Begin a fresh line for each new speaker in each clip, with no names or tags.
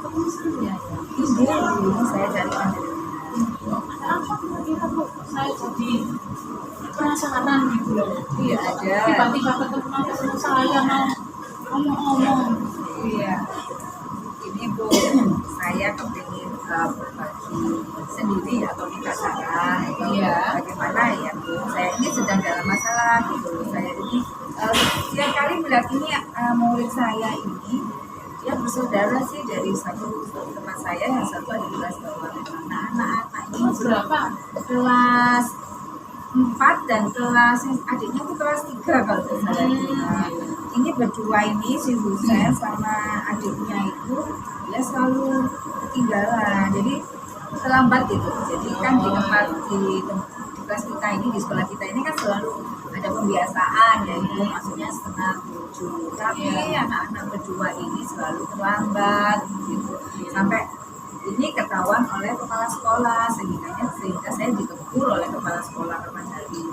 ketemu sendiri ya.
Ini saya carikan dari
Ada apa kira-kira Bu? Saya jadi penasaran gitu loh.
iya ada.
Tiba-tiba ketemu saya mau ngomong-ngomong.
Iya. Ini Bu, saya kepingin berbagi sendiri atau minta saran.
Iya.
Bagaimana ya Bu? Saya ini sedang dalam masalah gitu. Saya ini setiap kali melihat ini murid saya ini dia bersaudara sih dari satu teman saya yang satu ada di kelas bawah. Nah anak-anak ini
Berapa?
kelas 4 dan kelas adiknya itu kelas 3 kalau tidak salah. Nah, ini berdua ini si Husen sama adiknya itu dia selalu ketinggalan, jadi terlambat gitu. Jadi kan di tempat di kelas kita ini, di sekolah kita ini kan selalu ada pembiasaan yaitu maksudnya 6:30, tapi anak-anak berdua ini selalu terlambat gitu sampai ini ketahuan oleh kepala sekolah, sehingga saya ditegur oleh kepala sekolah kapan hari ini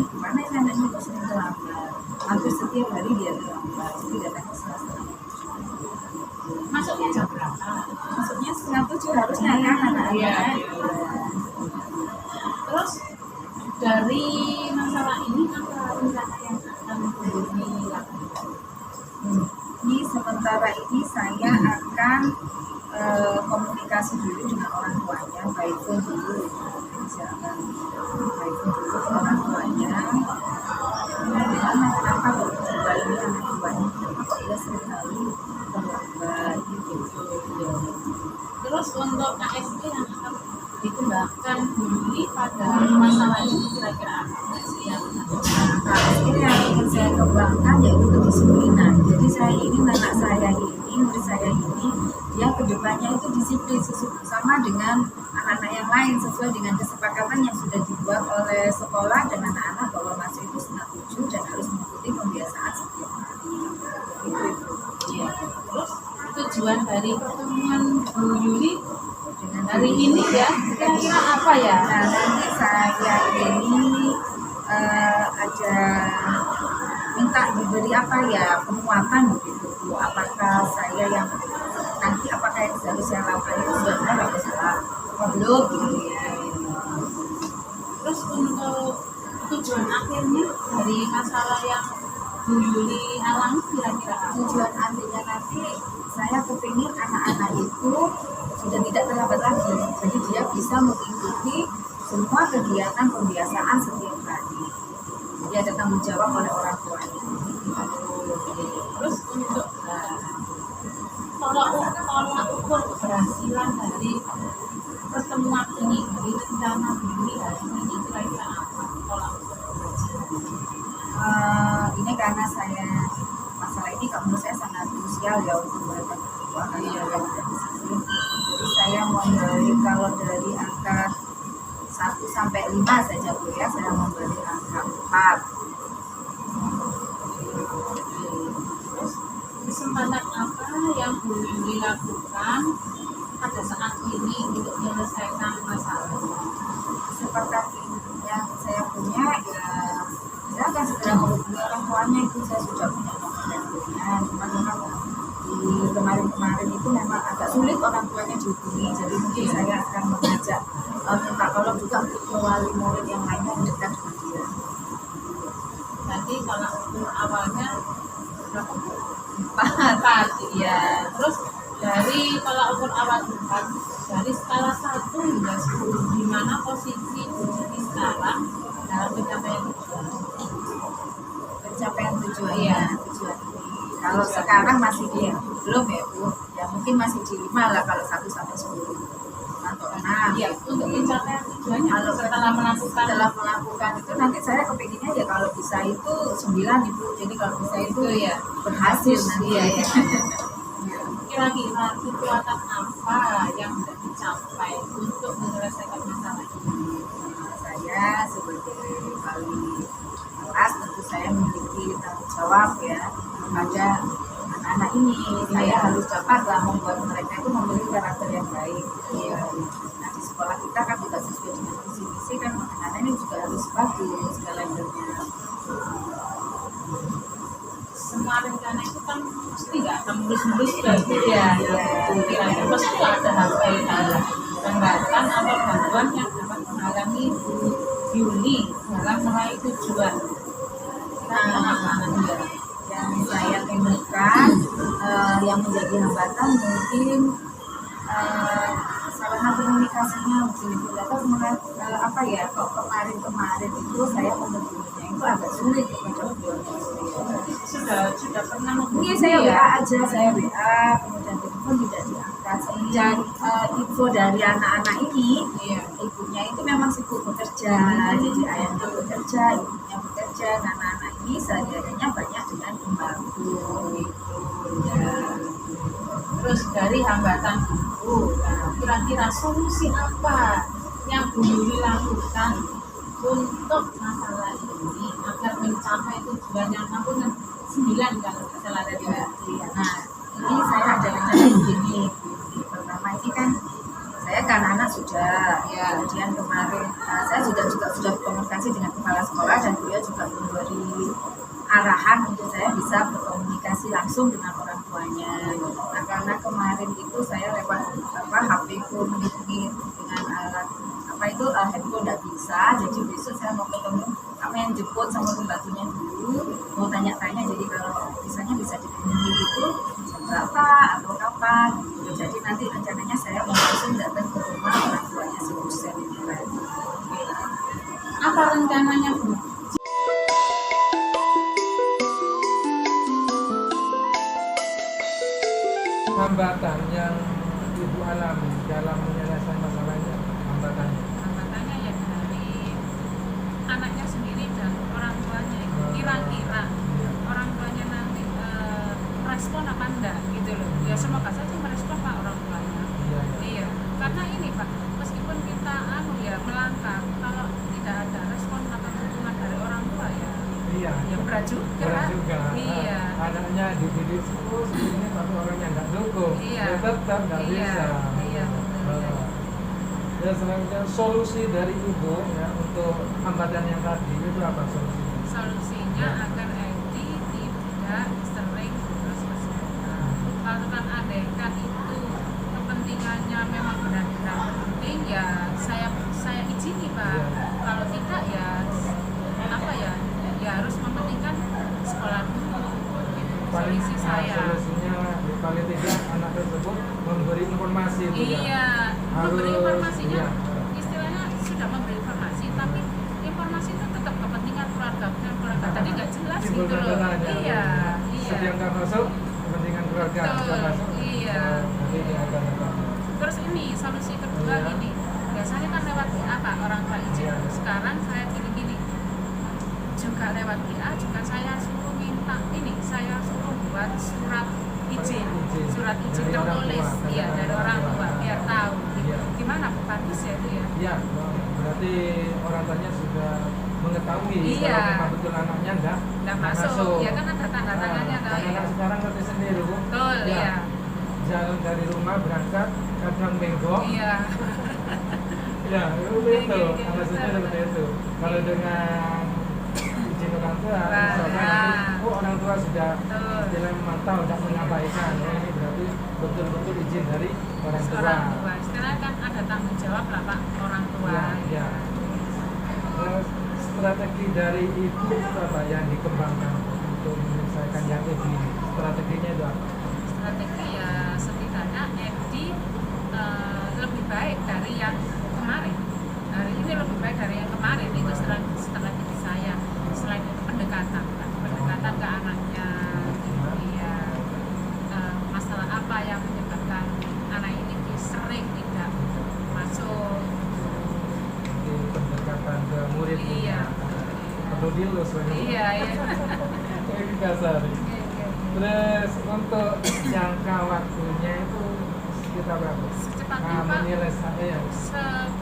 gimana ini anaknya kok sering terlambat, hampir setiap hari dia terlambat, jadi datangnya setengah
Masuknya jam berapa?
maksudnya 6:30 harusnya kan anak-anak.
Iya. Terus dari masalah ini apa rencana yang akan dilakukan?
Ini sementara ini saya akan komunikasi dulu dengan orang tuanya, baik pun dulu misalkan baik pun dulu ke orang tuanya gimana kenapa kok berdua ini anak tuanya kok dia seringkali terlambat gitu.
Terus untuk KSP yang akan dikembangkan dulu pada masalah ini kira-kira apa sih yang
Ini yang ingin saya kembangkan yaitu kedisiplinan. Jadi saya ingin anak saya ini, murid saya ini, dia kedepannya itu disiplin sama dengan anak-anak yang lain sesuai dengan kesepakatan yang sudah dibuat oleh sekolah dan anak-anak bahwa masuk itu 6:30 dan harus mengikuti pembiasaan setiap hari. Itu.
ya. Terus tujuan dari pertemuan Bu Yuli
Dengan
hari ini ya kira-kira apa ya?
Nah, nanti saya ini ada minta diberi apa ya penguatan begitu Bu. Apakah saya yang nanti apakah yang harus saya lakukan itu sudah benar atau salah apa belum gitu ya.
Terus untuk tujuan akhirnya dari masalah yang Bu Yuli alami kira-kira apa?
Tujuan akhirnya nanti saya kepingin anak-anak itu sudah tidak terlambat lagi, jadi dia bisa mengikuti semua kegiatan pembiasaan setiap hari. Jadi ada tanggung jawab oleh orang tuanya.
Terus untuk tolak ukur keberhasilan dari pertemuan ini dari rencana Bu Yuli hari ini kira-kira apa tolak ukur keberhasilan?
Ini karena saya masalah ini menurut saya sangat krusial ya untuk mereka berdua karena mereka tidak disiplin. Jadi saya memberi kalau dari angka 1 sampai 5 saja Bu ya, saya memberi angka 4.
Terus kesempatan apa yang Bu Yuli lakukan pada saat ini untuk menyelesaikan masalah?
Kesempatan yang saya punya ya saya akan segera menghubungi orang tuanya, itu saya sudah punya nomor teleponnya, cuma memang di kemarin-kemarin itu memang agak sulit orang tuanya dihubungi, jadi mungkin saya akan mengajak minta tolong juga untuk wali murid yang lainnya yang dekat dengan dia.
Nanti kalau ukur awalnya berapa?
4
ya. Terus dari kalau ukur awal 4 dari skala 1 hingga 10 di mana posisi Bu Yuli sekarang dalam pencapaian
pencapaian tujuannya, tujuan ini. Kalau sekarang masih belum ya Bu, ya mungkin masih di 5 lah kalau 1 sampai 10 atau 6.
ya untuk pencapaian tujuannya
Kalau
setelah melakukan
itu nanti saya kepinginnya ya kalau bisa itu 9 Ibu, jadi kalau bisa itu
ya
berhasil nanti ya.
kira-kira kekuatan apa yang bisa dicapai untuk menyelesaikan masalah ini?
Saya sebagai wali kelas tentu saya memiliki tanggung jawab ya kepada anak-anak ini. Saya harus dapatlah membuat mereka itu memiliki karakter yang baik. Ya. Nah di sekolah kita kan juga sesuai dengan visi misi kan anak-anak ini juga harus bagus karakternya.
Semua rencana itu kan pasti nggak akan mulus-mulus ya.
Ya,
Kira-kira pasti ada hal dalam hambatan atau bantuan yang dapat menghalangi Yuli dalam meraih tujuan.
Nah, yang saya temukan yang menjadi hambatan mungkin sarana komunikasinya mungkin itu apa ya, kok kemarin itu saya menghubunginya itu agak sulit kepada beliau.
Sudah pernah
Ini saya WA aja, saya WA kemudian telepon tidak diangkat. Dan info dari anak-anak ini, ibunya itu memang sibuk bekerja, jadi ayahnya bekerja, ibunya bekerja, nah anak-anak ini sehari-harinya banyak dengan pembantu gitu ya.
Terus dari hambatan itu, nah, kira-kira solusi apa yang Bu Yuli lakukan untuk masalah ini agar mencapai tujuan yang 69 kalau tidak salah dari
Nah, ini saya ada rencana begini. Pertama ini kan saya kan anak sudah, kemudian kemarin saya juga sudah komunikasi dengan kepala sekolah dan beliau juga memberi arahan untuk saya bisa berkomunikasi langsung dengan orang tuanya. Nah, karena kemarin itu saya lewat HP ku menghubungi dengan alat handphone tidak bisa, jadi besok saya mau ketemu yang jemput sama pembantunya dulu, mau tanya-tanya, jadi kalau misalnya bisa dihubungi itu jam berapa atau kapan gitu. Jadi nanti rencananya saya mau langsung datang ke rumah orang tuanya si Husen ini lagi.
Apa rencananya, Bu?
Hambatan yang Ibu alami dalam menyelesaikan masalahnya, hambatannya
ya dari anaknya sendiri dan orang tuanya. Kira-kira orang tuanya nanti merespon apa enggak gitu loh. Ya semoga saja merespon Pak orang tuanya. Iya. Karena ini Pak, meskipun kita melangkah, kalau tidak ada respon atau dukungan dari orang tua ya berat juga. Iya.
Anaknya dididik terus ini tapi orangnya nggak dukung, tetap nggak bisa.
Iya.
Ya, selanjutnya solusi dari Ibu ya untuk hambatan yang tadi itu apa solusinya?
Solusinya agar Edi tidak sering terus ke sekolah. Kalau kan adegan itu kepentingannya memang benar-benar penting, ya saya izini Pak. Kalau tidak ya harus mementingkan sekolah dulu. Solusi saya.
Solusinya paling tidak anak tersebut memberi informasi itu
memberi informasinya. Istilahnya sudah memberi informasi, tapi informasi itu tetap kepentingan keluarga. Tadi nggak jelas gitu loh. Iya.
Setiap nggak masuk kepentingan keluarga nggak masuk.
Iya. Terus ini solusi kedua ini, biasanya kan lewat WA Pak orang tua izin. Sekarang saya pilih gini, juga lewat WA juga saya suruh minta ini, saya suruh buat surat izin tertulis dari orang tua biar tahu gimana Bu, bagus ya itu ya.
Iya, berarti orang tuanya sudah mengetahui kalau memang betul anaknya enggak masuk.
Ya kan ada tanda tangannya
Anak sekarang ngerti sendiri Bu.
Betul ya.
Jalan dari rumah berangkat kadang bengkok.
Iya.
Ya, itu maksudnya seperti itu. Kalau dengan izin orang tua, misalkan orang tua sudah jalan memantau, tidak mengabaikan, ini berarti betul-betul izin dari orang tua.
Istilahnya kan ada tanggung jawab lah Pak orang tua.
Ya. Strategi dari Ibu apa yang dikembangkan untuk menyelesaikan yang ini? Strateginya itu apa?
Strategi ya setidaknya Edi lebih baik dari yang kemarin. Hari ini lebih baik dari yang kemarin, itu strategi saya. Selain itu pendekatan ke anaknya, masalah apa yang menyebabkan anak ini sering tidak masuk.
Jadi pendekatan ke murid. Perlu dilus.
Iya.
Ini kasar. Terus untuk jangka waktunya itu sekitar berapa?
Secepatnya Pak.
Menyelesaikan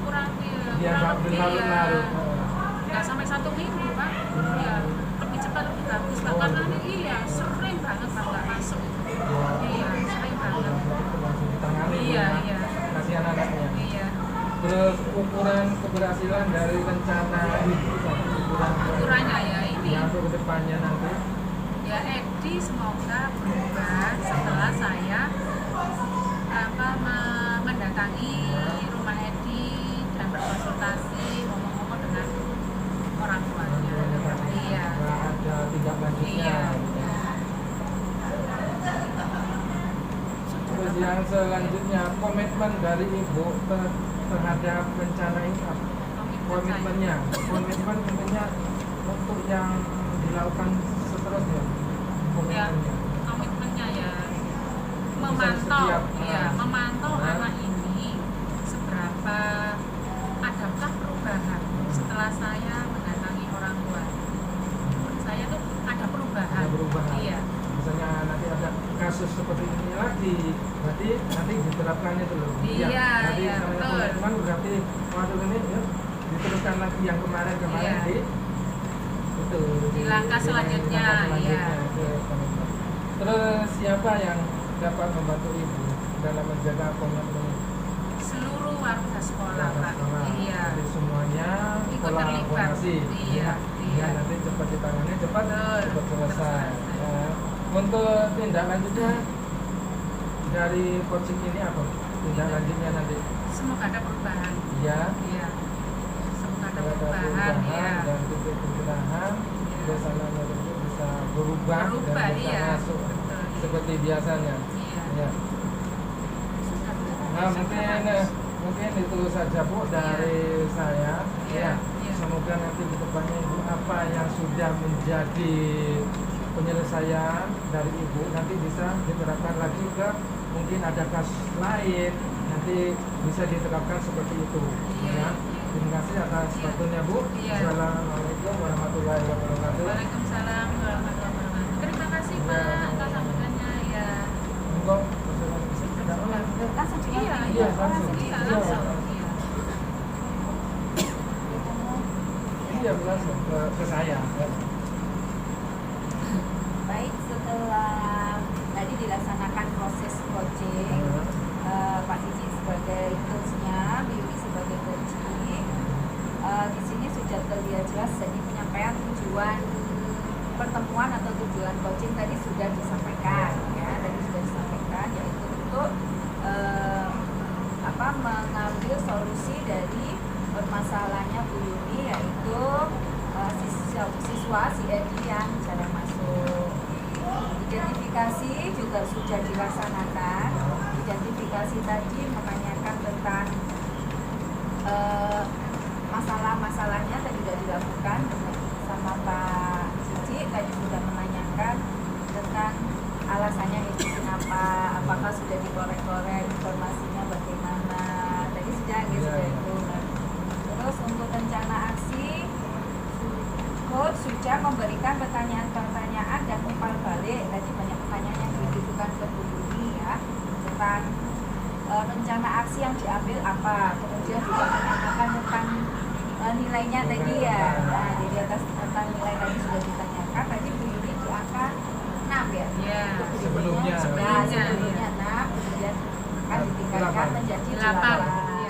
Kurang
berlarut-larut.
Nggak sampai 1 minggu Pak. Ya, lebih cepat lebih bagus Pak. Karena ini sering banget Pak nggak masuk. Sering banget.
Langsung ditangani.
Iya.
Kasihan anaknya.
Iya.
Terus ukuran keberhasilan dari rencana Ibu,
Ukurannya ya ini.
yang untuk kedepannya nanti.
Ya Edi semoga berubah setelah saya
yang selanjutnya, komitmen dari ibu terhadap rencana ini apa? Komitmennya tentunya untuk yang dilakukan seterusnya.
Ya, komitmennya ya memantau, memantau anak ini seberapa adakah perubahan setelah saya mendatangi orang tua. Saya tuh ada perubahan. Iya.
Misalnya nanti ada kasus seperti ini lagi, berarti nanti diterapkan itu loh.
Iya,
nanti
iya,
namanya
betul.
komitmen berarti waktu ini ya, diteruskan lagi yang kemarin
Iya.
itu
Di langkah selanjutnya, iya.
itu komitmen. Terus siapa yang dapat membantu ibu dalam menjaga komitmen ini?
Seluruh warga sekolah, Pak.
Sekolah.
Iya.
Jadi semuanya
Ikut terlibat.
kolaborasi.
Iya, iya.
Nanti cepat ditangani, cepat
Betul.
selesai. Ya. Untuk tindak lanjutnya dari coaching ini apa? Tindak lanjutnya nanti?
Semoga ada perubahan.
Iya.
Iya. Semoga ada
Ada
perubahan, iya.
dan titik pencerahan biasanya itu bisa berubah
Berubah,
dan bisa
iya.
masuk
Betul, iya.
seperti biasanya.
Iya.
Ya. Nah, mungkin itu saja Bu dari saya.
Iya,
Ya.
iya.
Semoga nanti kedepannya Ibu apa yang sudah menjadi penyelesaian dari Ibu nanti bisa diterapkan lagi ke mungkin ada kasus lain nanti bisa diterapkan seperti itu.
Iya.
Ya. Terima kasih atas
Iya.
waktunya Bu.
Iya.
Assalamualaikum warahmatullahi wabarakatuh.
Waalaikumsalam warahmatullahi wabarakatuh. Terima kasih
Iya.
Pak atas sambutannya ya.
Monggo.
Langsung
Iya,
Iya, langsung.
Iya, langsung. Iya.
Iya, langsung ke saya. Ya.
Baik, setelah tadi dilaksanakan proses coaching, Pak Cici sebagai coachnya, Bibi sebagai coaching, di sini sudah terlihat jelas jadi penyampaian tujuan pertemuan atau tujuan coaching tadi sudah disampaikan, ya, yaitu untuk mengambil solusi dari permasalahannya Bu Yuni, yaitu siswa si Edi yang jarang masuk. Identifikasi juga sudah dilaksanakan. Identifikasi tadi menanyakan tentang masalah-masalahnya tadi sudah dilakukan sama Pak Cici. Tadi sudah menanyakan tentang alasannya itu kenapa, apakah sudah dikorek-korek informasinya bagaimana. Tadi sudah sudah itu. Terus untuk rencana aksi, coach sudah memberikan pertanyaan-pertanyaan dan umpan balik. Tadi banyak pertanyaan yang ditujukan ke Bu Yuni, ya, tentang rencana aksi yang diambil apa. Kemudian juga menanyakan tentang nilainya tadi, ya. Nah, di atas tentang nilai tadi sudah ditanyakan. Tadi Bu Yuni di angka 6, ya.
Iya.
Sebelumnya.
Sebelumnya 6, kemudian akan ditingkatkan menjadi
8.
8.
Iya.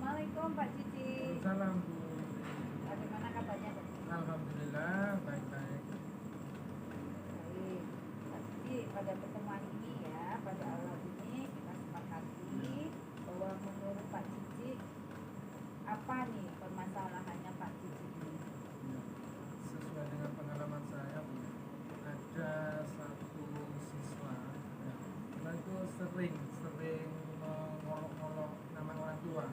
Assalamualaikum Pak Cici.
Salam Bu.
Bagaimana kabarnya Pak?
Alhamdulillah baik-baik.
Baik. Pak Cici, pada pertemuan ini, ya, pada awal ini kita sepakati bahwa menurut Pak Cici apa nih permasalahannya Pak Cici ini?
Ya, sesuai dengan pengalaman saya Bu, ada satu siswa ya, dia itu sering mengolok-olok nama orang tua.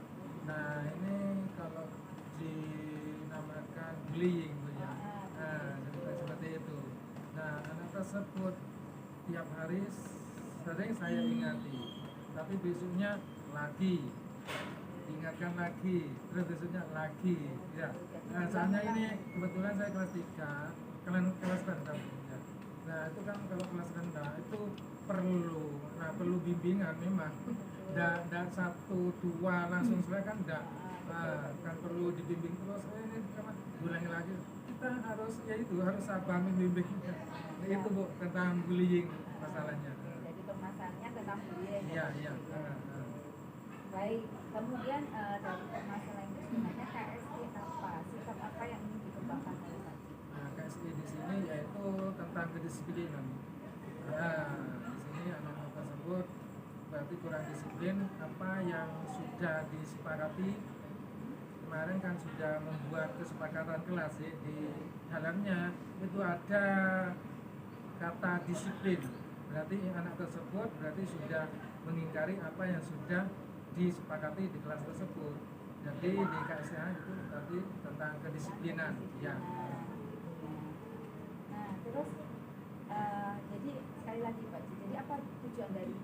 Nah ini kalau dinamakan bullying Bu, ya. Nah, seperti itu. Nah anak tersebut tiap hari sering saya ingati, tapi besoknya lagi diingatkan lagi, terus besoknya lagi, ya. Nah soalnya ini kebetulan saya kelas 3, kelas rendah, ya. Nah itu kan kalau kelas rendah itu perlu bimbingan memang. Dan 1-2 langsung selesai kan enggak. Kan perlu dibimbing terus. Ini ulangi lagi. Kita harus harus sabar membimbingnya. Itu Bu tentang bullying masalahnya.
Jadi permasalahannya tentang bullying.
Iya.
Baik. Kemudian dari permasalahan itu sebenarnya KSI apa? Sikap apa yang ingin dikembangkan oleh Pak Cici?
Nah, KSI di sini yaitu tentang kedisiplinan. Nah, di sini anak-anak tersebut berarti kurang disiplin apa yang sudah disepakati kemarin kan sudah membuat kesepakatan kelas ya, di dalamnya itu ada kata disiplin. Berarti anak tersebut berarti sudah mengingkari apa yang sudah disepakati di kelas tersebut. Jadi di KSH itu tadi tentang kedisiplinan. Ya.
Nah, terus jadi sekali lagi Pak, jadi apa tujuan dari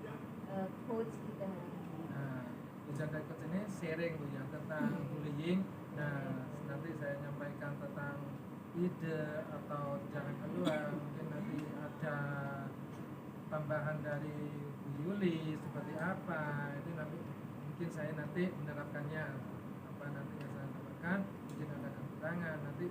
coach kita hari ini?
Nah, tujuan dari coach ini sharing Bu ya tentang bullying. Nah, nanti saya nyampaikan tentang ide atau jalan keluar. Mungkin nanti ada tambahan dari Bu Yuli seperti apa. Itu nanti mungkin saya nanti menerapkannya apa nanti yang saya tambahkan. Mungkin ada kekurangan nanti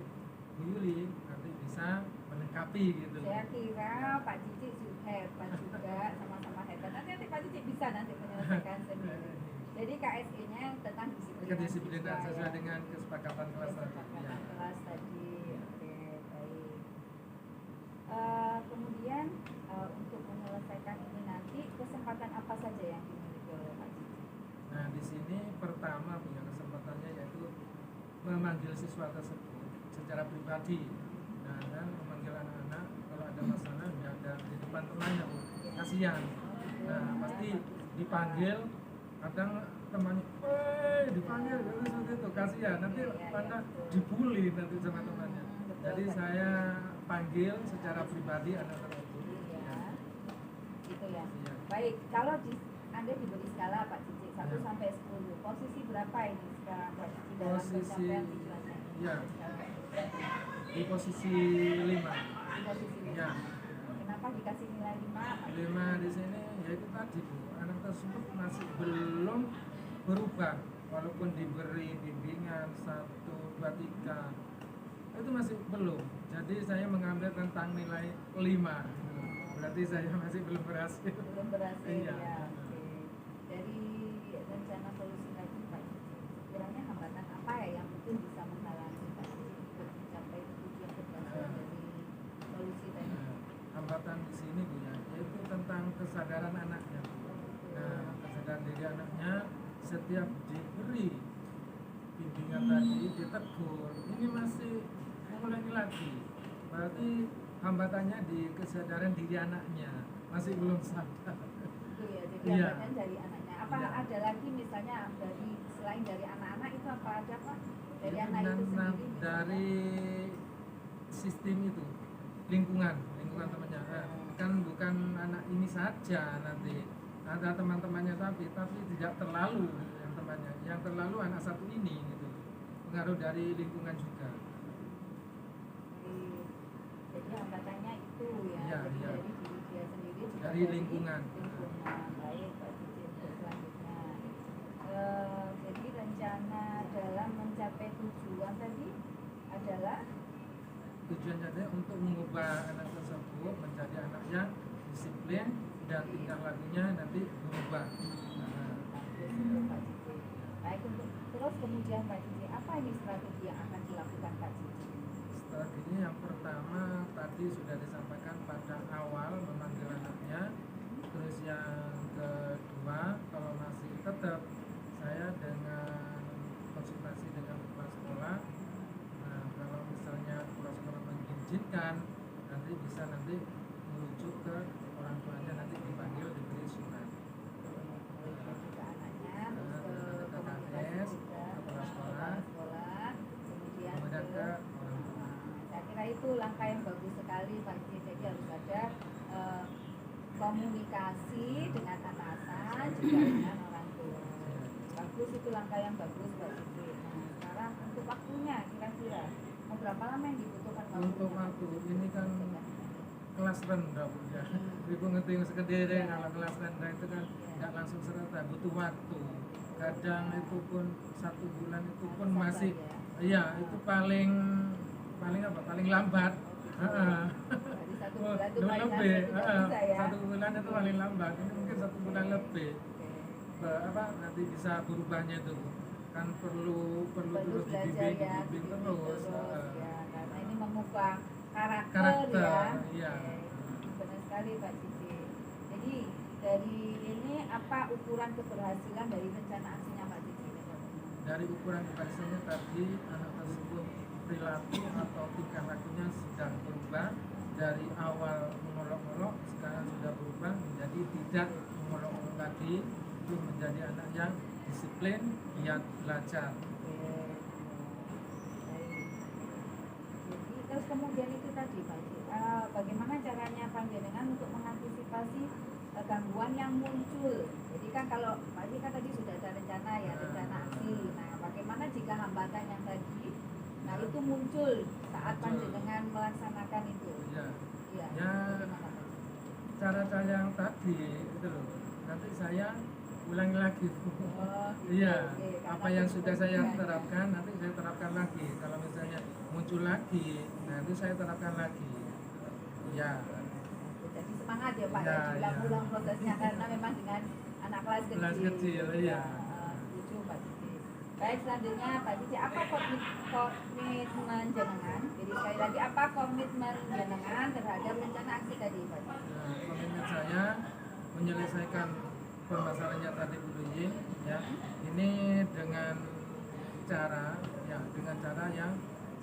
Bu Yuli nanti bisa melengkapi gitu.
Saya kira Pak Cici juga hebat juga, sama-sama hebat. Nanti Pak Cici bisa nanti menyelesaikan sendiri. Jadi KSE-nya tentang disiplin.
Kedisiplinan sesuai dengan kesepakatan kelas tadi.
Kesepakatan kelas tadi. Oke, baik. Kemudian untuk menyelesaikan ini nanti kesempatan apa saja yang dimiliki oleh Pak Cici?
Nah, di sini pertama punya kesempatannya yaitu memanggil siswa tersebut secara pribadi. Nah, dan memanggil anak-anak kalau ada masalah nggak ada di depan temannya, Bu. Kasihan. Nah, pasti dipanggil, kadang temannya, dipanggil seperti itu, kasihan. Nanti pada dibully nanti sama temannya. Jadi saya panggil secara pribadi anak tersebut.
Iya. Gitu ya.
Iya.
Baik, kalau Anda diberi skala Pak Cici 1
Ya.
sampai 10, posisi berapa ini sekarang Pak Cici dalam
Posisi-
pencapaian tujuannya?
ya. Di posisi 5.
Di posisi lima.
Ya.
Kenapa dikasih nilai 5?
5 di sini yaitu tadi Bu, anak tersebut masih belum berubah walaupun diberi bimbingan 1, 2, 3 itu masih belum. Jadi saya mengambil tentang nilai 5. Berarti saya masih belum berhasil.
Belum berhasil
Iya.
ya. Oke. Dari rencana solusi tadi Pak Cici, sekiranya hambatan apa ya yang mungkin bisa menghalangi Pak Cici untuk mencapai tujuan keberhasilan dari solusi tadi?
Nah, hambatan di sini Bu ya, yaitu tentang kesadaran anaknya. Nah, kesadaran diri anaknya setiap diberi bimbingan tadi ditegur, ini masih mengulangi lagi. Berarti hambatannya di kesadaran diri anaknya, masih belum sadar.
Itu ya, jadi
Iya.
hambatan dari anaknya. Apa
Iya.
ada lagi misalnya dari selain dari anak-anak itu apa ada Pak? Dari
Jadi
anak itu sendiri misalnya?
dari sistem itu, lingkungan temannya. Kan bukan anak ini saja nanti ada teman-temannya tapi tidak terlalu yang temannya, yang terlalu anak satu ini gitu, pengaruh dari lingkungan juga.
Jadi hambatannya itu ya,
Iya,
jadi
iya.
dari diri dia sendiri juga
Dari lingkungan.
Baik Pak Cici, untuk selanjutnya. Jadi rencana dalam mencapai tujuan tadi adalah
Tujuannya adalah untuk mengubah anak tersebut menjadi anak yang disiplin dan tingkah lakunya nanti berubah. Nah,
bagus untuk Pak Cici. Baik, untuk terus kemudian Pak Cici, apa ini strategi yang akan dilakukan Pak Cici?
strateginya yang pertama tadi sudah disampaikan pada awal memanggil anaknya. Terus yang kedua, kalau masih tetap saya dengan konsultasi dengan kepala sekolah. Nah, kalau misalnya kepala sekolah mengizinkan, nanti bisa nanti merujuk ke orang tuanya, nanti dipanggil diberi surat.
Ke anaknya,
Nah,
terus ke
ke
komunikasi
KKS,
juga,
kepala sekolah,
kemudian
kemudian
ke
ke orang tua.
saya kira itu langkah yang bagus sekali Pak Cici. Jadi harus ada komunikasi dengan atasan juga dengan orang tua. Bagus, itu langkah yang bagus Pak Cici. Nah, sekarang untuk waktunya kira-kira mau berapa lama yang dibutuhkan waktunya?
Untuk waktu ini kan kelas rendah Bu ya. Ibu ngerti yang sekedar kalau kelas rendah itu kan nggak langsung serta, butuh waktu. Kadang itu pun 1 bulan itu pun
Sabar
masih,
ya.
iya itu paling apa? Paling lambat. Heeh.
Jadi 1 bulan itu
Dua
paling
lebih.
lambat tidak
Heeh.
bisa ya.
1 bulan itu paling lambat. Ini mungkin 1 bulan lebih.
Oke.
Apa nanti bisa berubahnya itu kan perlu
Perlu
terus
belajar ya,
dibimbing terus. Heeh.
ya, karena ini mengubah karakter,
Karakter,
ya.
iya.
Oke, benar sekali Pak Cici. Jadi dari ini apa ukuran keberhasilan dari rencana aksinya Pak Cici?
dari ukuran komparisinya tadi anak tersebut perilaku atau tingkah lakunya sedang berubah dari awal mengolok-olok sekarang sudah berubah menjadi tidak mengolok-olok lagi, itu menjadi anak yang disiplin, giat belajar.
Jadi terus kemudian itu tadi Pak, bagaimana caranya panjenengan untuk mengantisipasi gangguan yang muncul. Jadi kan kalau Pak kan tadi sudah ada rencana ya, rencana aksi. Nah, bagaimana jika hambatan yang tadi itu muncul saat panjenengan melaksanakan itu?
Ya,
Iya.
ya
Bagaimana, Pak?
cara-cara yang tadi itu loh. Nanti saya ulangi lagi.
Oh, gitu.
Iya,
Oke, karena
apa yang sudah saya
kemudian-
terapkan nanti saya terapkan lagi. Kalau misalnya muncul lagi, nah itu saya terapkan lagi. Ya,
Jadi semangat ya Pak,
Ya,
diulang-ulang prosesnya karena memang dengan anak kelas kecil.
Kelas kecil, iya.
Setuju Pak Cici. Baik, selanjutnya Pak Cici, apa komitmen jenengan? Jadi sekali lagi, apa komitmen jenengan terhadap rencana aksi tadi Pak Cici?
nah, komitmen saya menyelesaikan permasalahannya tadi bullying, ya. Ini dengan cara yang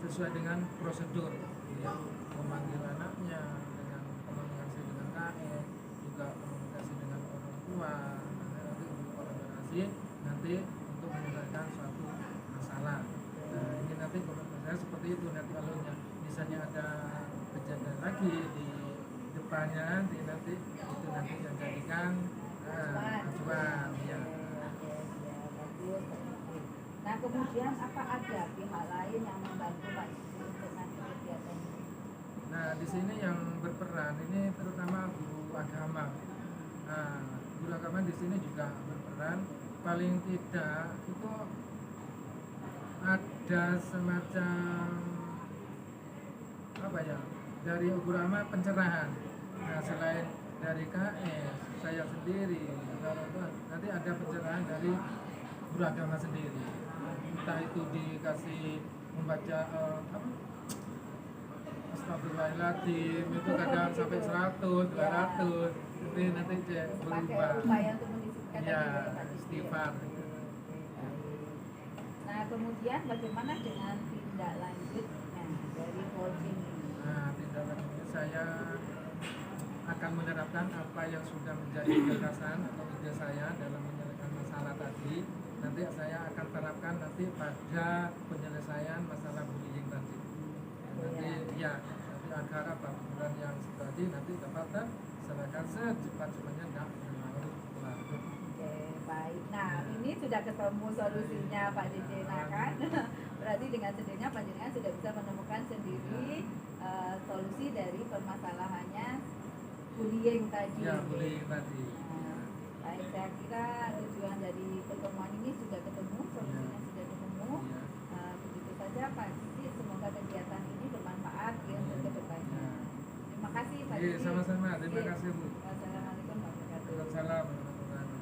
sesuai dengan prosedur, ya. Memanggil anaknya dengan komunikasi dengan KS, juga komunikasi dengan orang tua, nanti untuk kolaborasi nanti untuk menyelesaikan suatu masalah. Nah, ini nanti komitmen saya seperti itu nanti alurnya. Misalnya ada kejadian lagi di depannya nanti itu nanti yang jadikan acuan, ya.
Bagus Pak Cici. Nah kemudian apa ada pihak lain yang membantu Pak Cici untuk nanti kegiatan ini?
Nah, di sini yang berperan ini terutama guru agama. Nah, guru agama di sini juga berperan. Paling tidak itu ada semacam apa ya, dari guru agama pencerahan. Nah, selain dari KS, saya sendiri, nanti ada pencerahan dari guru agama sendiri. Entah itu dikasih membaca Astagfirullahaladzim, itu kadang sampai 100, 200. Ini nanti
Pakai
berubah.
upaya untuk mendisiplinkan
Ya,
tadi Pak Cici.
istighfar.
Nah kemudian bagaimana dengan tindak lanjutnya dari coaching ini?
Nah, tindak lanjutnya saya akan menerapkan apa yang sudah menjadi gagasan atau ide saya dalam menyelesaikan masalah tadi. Nanti saya akan terapkan nanti pada penyelesaian masalah bullying tadi. Nanti nanti agar bulan yang tadi nanti dapat serahkan secepat-cepatnya tidak berlarut-larut.
Oke, baik. Nah, ini sudah ketemu solusinya Pak Cici, nah kan? Berarti dengan sendirinya Pak Cici sudah bisa menemukan sendiri solusi dari permasalahannya bullying tadi.
Ya, bullying tadi.
Nah, baik, saya kira tujuan dari pertemuan ini sudah ketemu, solusinya sudah ketemu.
Ya.
Begitu saja Pak Cici, semoga kegiatan ini bermanfaat ya untuk kedepannya. Terima kasih Pak
Iya,
Cici.
sama-sama. Terima
Oke.
kasih, Bu.
Wassalamualaikum warahmatullahi wabarakatuh.
Waalaikumsalam warahmatullahi wabarakatuh.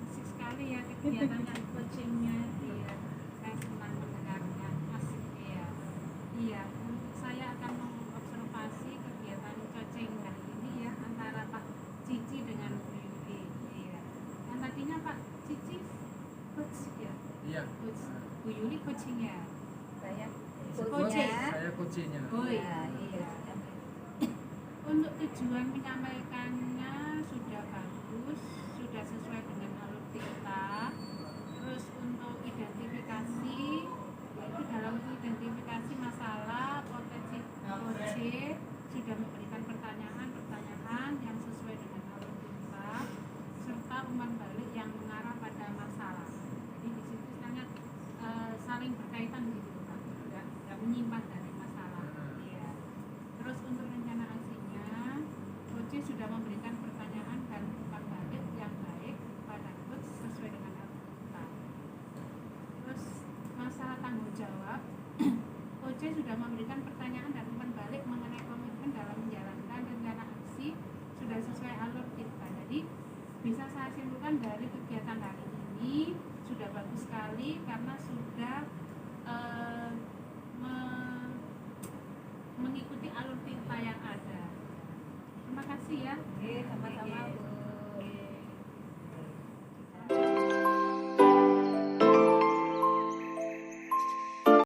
Asik sekali ya kegiatan dan coachingnya, iya. Saya senang mendengarnya, asik ya. Iya, saya akan mengobservasi kegiatan coaching kali ini ya antara Pak Cici dengan Bu Yuli. Iya. Yang tadinya Pak Cici coach ya,
Iya.
coach. Bu Yuli coaching ya.
Saya
Coaching.
coachnya.
Saya coachnya.
Oh
Iya,
iya.
iya.
Untuk tujuan menyampaikannya sudah bagus, sudah sesuai dengan alur kita. Terus untuk identifikasi, yaitu dalam identifikasi masalah potensi OC sudah memberikan pertanyaan-pertanyaan yang sesuai dengan alur kita, serta umpan balik yang mengarah pada masalah. Jadi di situ sangat saling berkaitan gitu, Pak. Tidak menyimpang dari masalah. Iya. Terus untuk rencana aksinya, Coach sudah memberikan pertanyaan dan umpan balik yang baik pada Coach sesuai dengan alur kita. Terus masalah tanggung jawab, Coach sudah memberikan pertanyaan dan umpan balik mengenai komitmen dalam menjalankan rencana aksi sudah sesuai alur kita. Jadi bisa saya simpulkan dari kegiatan hari ini sudah bagus sekali karena sudah mengikuti alur tinta yang ada. Terima kasih ya.
Oke, sama-sama Bu.